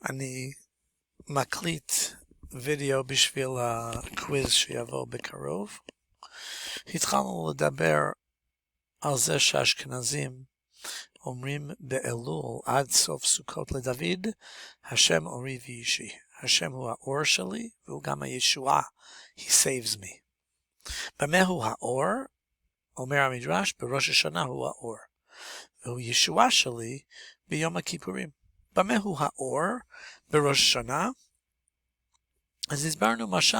אני מקליט וידאו בשביל הקוויז שיבוא בקרוב. התחלנו לדבר על זה שהאשכנזים אומרים באלול עד סוף סוכות לדוד, השם אורי וישי. השם הוא האור שלי והוא גם הישועה. He saves me. במה הוא האור? אומר המדרש, בראש השנה הוא האור. והוא ישועה שלי ביום הכיפורים. במה הוא האור? בראש השנה. אז הסברנו משל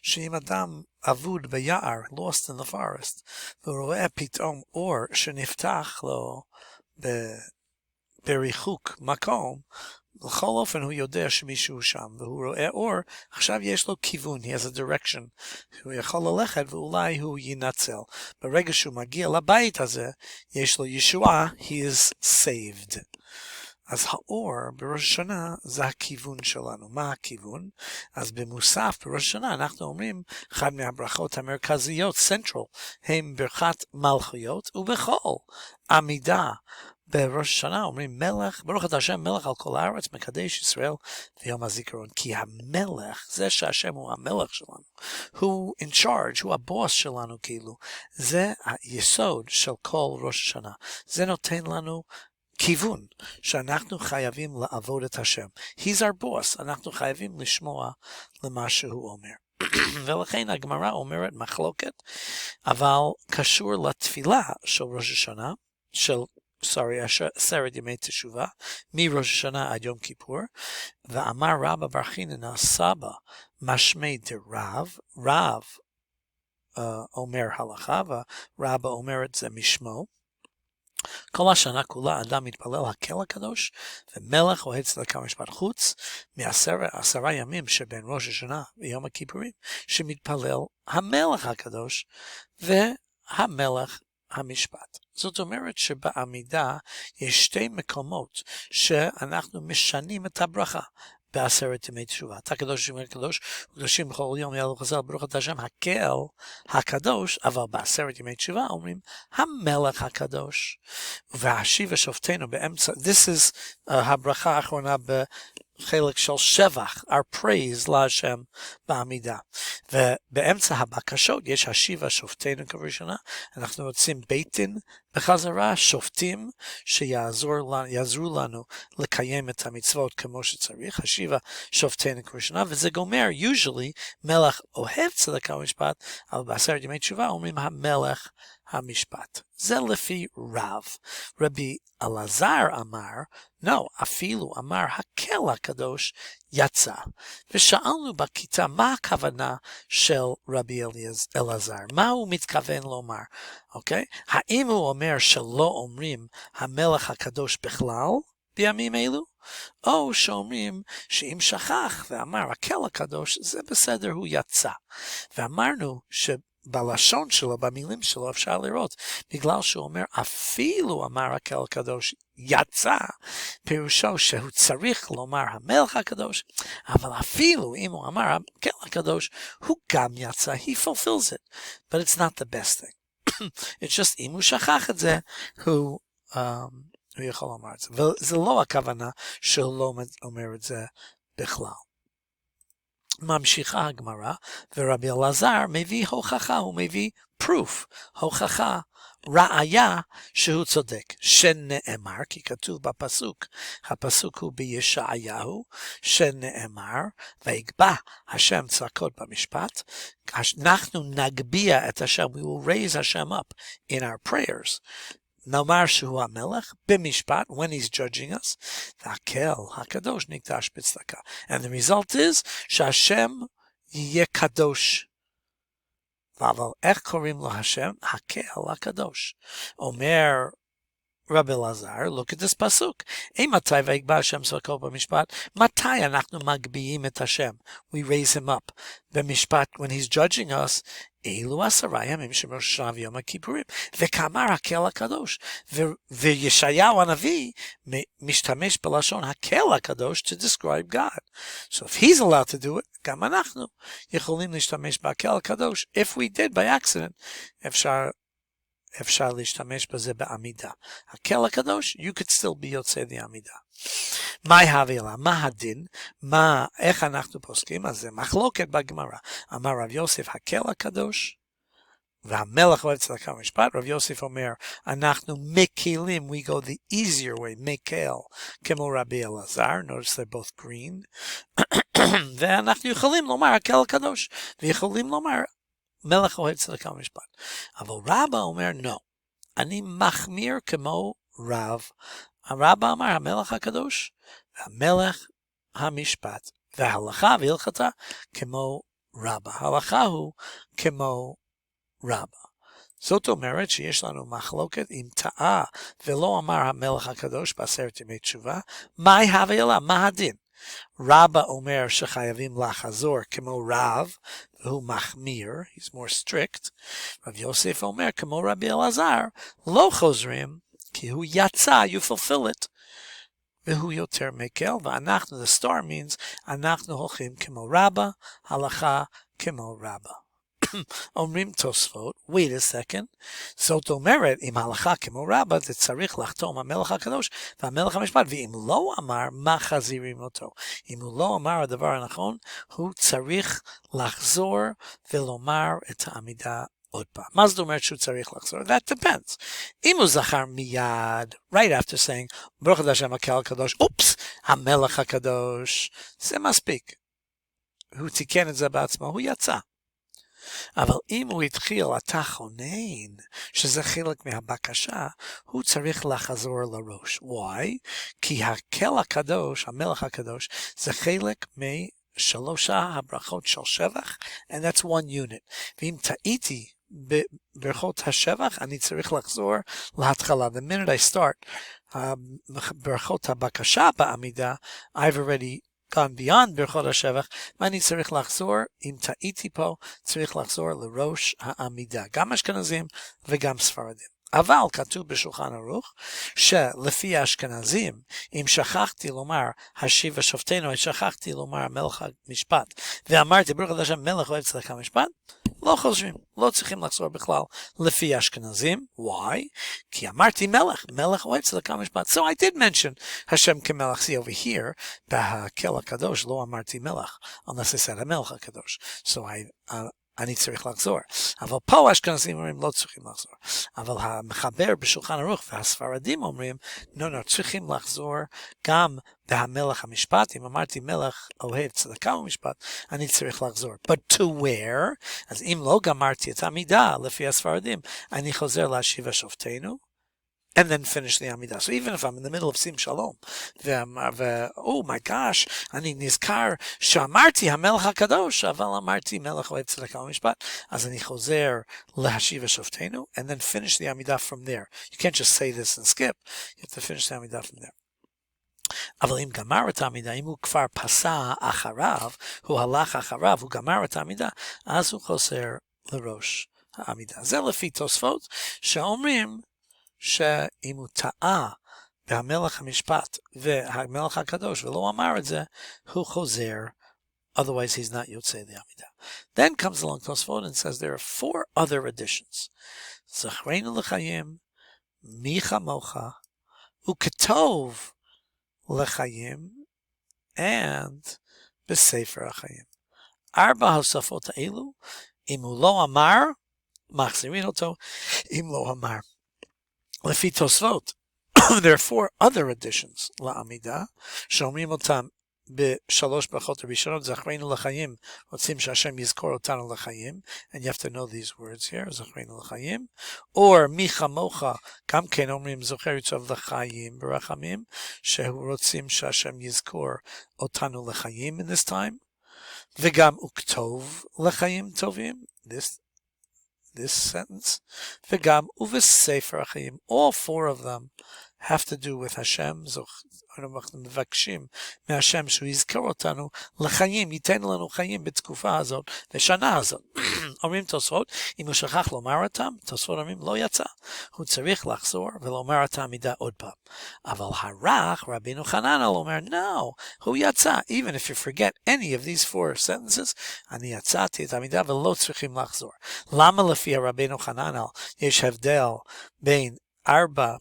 שאם אדם אבוד ביער, lost in the forest, והוא רואה פתאום אור שנפתח לו בריחוק מקום, בכל אופן הוא יודע שמישהו שם, והוא רואה אור, עכשיו יש לו כיוון, he has a direction, הוא יכול ללכת ואולי הוא ינצל. ברגע שהוא מגיע לבית הזה, יש לו ישועה, he is saved. אז האור בראש השנה זה הכיוון שלנו. מה הכיוון? אז במוסף בראש השנה אנחנו אומרים, אחד מהברכות המרכזיות, central, הם ברכת מלכויות, ובכל עמידה בראש השנה אומרים מלך, ברוך אתה השם מלך על כל הארץ, מקדש ישראל ויום הזיכרון. כי המלך, זה שהשם הוא המלך שלנו, הוא in charge, הוא הבוס שלנו כאילו, זה היסוד של כל ראש השנה. זה נותן לנו כיוון שאנחנו חייבים לעבוד את השם. He's our boss, אנחנו חייבים לשמוע למה שהוא אומר. ולכן הגמרא אומרת מחלוקת, אבל קשור לתפילה של ראש השנה, עשרת ימי תשובה, מראש השנה עד יום כיפור, ואמר רבא בר חיננה סבא משמי דרב, רב אומר הלכה, ורבא אומר את זה משמו, כל השנה כולה אדם מתפלל הקהל הקדוש, ומלך אוהד צדקה ומשפט חוץ, מעשרה ימים שבין ראש השנה ויום הכיפורים, שמתפלל המלך הקדוש, והמלך המשפט. זאת אומרת שבעמידה יש שתי מקומות שאנחנו משנים את הברכה. בעשרת ימי תשובה. אתה קדוש שמי הקדוש, וקדושים בכל יום יעלו חסר ברוך אתה השם הקהל הקדוש, אבל בעשרת ימי תשובה אומרים המלך הקדוש. והשיבה שופטנו באמצע, this is הברכה האחרונה בחלק של שבח, our praise להשם בעמידה. ובאמצע הבקשות יש השיבה שופטנו כראשונה, אנחנו רוצים בית דין בחזרה, שופטים שיעזרו לנו לקיים את המצוות כמו שצריך, השיבה שופטנו כראשונה, וזה גומר, usually, מלך אוהב צדקה ומשפט, אבל בעשרת ימי תשובה אומרים המלך המשפט. זה לפי רב. רבי אלעזר אמר, אפילו אמר הקהל הקדוש יצא. ושאלנו בכיתה מה הכוונה של רבי אלעזר, מה הוא מתכוון לומר, אוקיי? האם הוא אומר שלא אומרים המלך הקדוש בכלל בימים אלו? או שאומרים שאם שכח ואמר הקהל הקדוש זה בסדר, הוא יצא. ואמרנו בלשון שלו, במילים שלו אפשר לראות, בגלל שהוא אומר אפילו אמר הקהל הקדוש יצא, פירושו שהוא צריך לומר המלך הקדוש, אבל אפילו אם הוא אמר הקהל הקדוש, הוא גם יצא, he fulfills it, but it's not the best thing. It's just אם הוא שכח את זה, הוא יכול לומר את זה, וזה לא הכוונה שהוא לא אומר את זה בכלל. ממשיכה הגמרא, ורבי אלעזר מביא הוכחה, הוא מביא proof, הוכחה, ראיה שהוא צודק, שנאמר, כי כתוב בפסוק, הפסוק הוא בישעיהו, שנאמר, ויגבה השם צעקות במשפט, אנחנו נגביה את השם, we will raise השם up in our prayers, נאמר שהוא המלך במשפט, when he's judging us, והקהל הקדוש נקדש בצדקה. And the result is שהשם יהיה קדוש. אבל איך קוראים לו השם? הקהל הקדוש. אומר רבי אלעזר, look at this פסוק. מתי ויגבה השם צדקות במשפט? מתי אנחנו מגביהים את השם? We raise him up. במשפט, when he's judging us, אלו 10 ימים שבראש השנה ויום הכיפורים, וכאמר הקהל הקדוש, וישעיהו הנביא משתמש בלשון הקהל הקדוש to describe God. So if he's allowed to do it, גם אנחנו יכולים להשתמש בהקהל הקדוש. If we did by accident, אפשר להשתמש בזה בעמידה. הקהל הקדוש, you could still be יוצא לעמידה. מה הווילה? מה הדין? איך אנחנו פוסקים? אז זה מחלוקת בגמרא. אמר רב יוסף, הקל הקדוש, והמלך אוהב צדקה ומשפט. רב יוסף אומר, אנחנו מקלים, we go the easier way, מקל, כמו רבי אלעזר, notice they're both green, ואנחנו יכולים לומר הקל הקדוש, ויכולים לומר מלך אוהב צדקה ומשפט. אבל רבא אומר, no, אני מחמיר כמו רב. הרבא אמר, המלך הקדוש, והמלך המשפט, וההלכה והלכתה כמו רבא. ההלכה הוא כמו רבא. זאת אומרת שיש לנו מחלוקת אם טעה ולא אמר המלך הקדוש בעשרת ימי תשובה, מהי הווילה? מה הדין? רבא אומר שחייבים לחזור כמו רב, והוא מחמיר, he's more strict. רב יוסף אומר כמו רבי אלעזר, לא חוזרים, כי הוא יצא, you fulfill it, והוא יותר מקל, ואנחנו, the star means, אנחנו הולכים כמו רבא, הלכה כמו רבא. אומרים תוספות, wait a second, זאת אומרת, אם ההלכה כמו רבא, זה צריך לחתום המלך הקדוש והמלך המשפט, ואם לא אמר, מה חזירים אותו? אם הוא לא אמר הדבר הנכון, הוא צריך לחזור ולומר את העמידה עוד פעם. מה זאת אומרת שהוא צריך לחזור? That depends. אם הוא זכר מיד, right after saying, ברוך השם הקהל הקדוש, אופס, המלך הקדוש, זה מספיק. הוא תיקן את זה בעצמו, הוא יצא. אבל אם הוא התחיל אתה חונן, שזה חלק מהבקשה, הוא צריך לחזור לראש. Why? כי הקהל הקדוש, המלך הקדוש, זה חלק משלושה הברכות של שבח, and that's one unit. ואם טעיתי בברכות השבח, אני צריך לחזור להתחלה. The minute I start ברכות הבקשה בעמידה, I've already gone beyond ברכות השבח, ואני צריך לחזור, אם טעיתי פה, צריך לחזור לראש העמידה, גם אשכנזים וגם ספרדים. אבל כתוב בשולחן ערוך, שלפי האשכנזים, אם שכחתי לומר, השיב ושופטנו, שכחתי לומר מלך המשפט, ואמרתי ברוך השם מלך אוהב צדקה ומשפט, לא חושבים, לא צריכים לחזור בכלל לפי האשכנזים. Why? כי אמרתי מלך אוהב צדקה ומשפט. So I did mention השם כמלך. See over here, בהקהל הקדוש לא אמרתי מלך, unless I said המלך הקדוש. So אני צריך לחזור. אבל פה האשכנזים אומרים לא צריכים לחזור. אבל המחבר בשולחן ערוך והספרדים אומרים, צריכים לחזור גם בהמלך המשפט. אם אמרתי מלך אוהב צדקה ומשפט, אני צריך לחזור. But to where? אז אם לא גמרתי את המידה לפי הספרדים, אני חוזר להשיב השופטנו, and then finish the Amidah. So even if I'm in the middle of Sim Shalom, oh my gosh, אני נזכר שאמרתי המלך הקדוש, אבל אמרתי מלך אוהב צדקה ומשפט, אז אני חוזר להשיב השופטנו, and then finish the Amidah from there. You can't just say this and skip, you have to finish the Amidah from there. אבל אם גמר את העמידה, אם הוא כבר פסע אחריו, הוא הלך אחריו, הוא גמר את העמידה, אז הוא חוזר לראש העמידה. זה לפי תוספות שאומרים, שאם הוא טעה בהמלך המשפט והמלך הקדוש ולא אמר את זה, הוא חוזר, otherwise he's not יוצא לעמידה. Then comes along Tosfot and says there are 4 other additions. זכרנו לחיים, מי כמוך, וכתוב לחיים, and בספר החיים. 4 הוספות האלו, אם הוא לא אמר, מחזירים אותו, אם לא אמר. לפי תוספות, there are 4 other additions לעמידה, שאומרים אותם בשלוש ברכות הראשונות, זכרנו לחיים, רוצים שהשם יזכור אותנו לחיים, and you have to know these words here, זכרנו לחיים, or מי כמוך, גם כן אומרים זוכר יצוב לחיים ברחמים, שהוא רוצים שהשם יזכור אותנו לחיים in this time, וגם וכתוב לחיים טובים, this sentence, וגם ובספר החיים. All 4 of them have to do with השם. אנחנו מבקשים מהשם שהוא יזכור אותנו לחיים, ייתן לנו חיים בתקופה הזאת, בשנה הזאת. אומרים תוספות, אם הוא שכח לומר אותם, תוספות אומרים לא יצא. הוא צריך לחזור ולומר את העמידה עוד פעם. אבל הרך, רבינו חננאל אומר, no, הוא יצא. Even if you forget any of these 4 sentences, אני יצאתי את העמידה ולא צריכים לחזור. למה לפי רבינו חננאל יש הבדל בין 4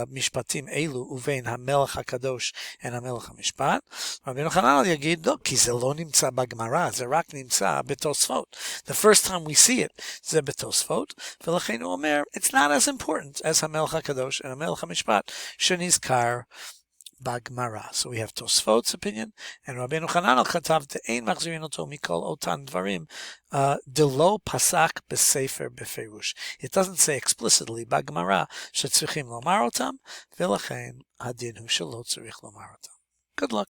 משפטים אלו ובין המלך הקדוש והמלך המשפט. רבינו חננאל יגיד, לא, כי זה לא נמצא בגמרא, זה רק נמצא בתוספות. The first time we see it זה בתוספות, ולכן הוא אומר, it's not as important as המלך הקדוש והמלך המשפט שנזכר בגמרא. So we have תוספות's opinion, and רבינו חננאל כתב, אין מחזירין אותו מכל אותן דברים, דלא פסק בספר בפירוש. It doesn't say explicitly בגמרא שצריכים לומר אותם, ולכן הדין הוא שלא צריך לומר אותם. Good luck.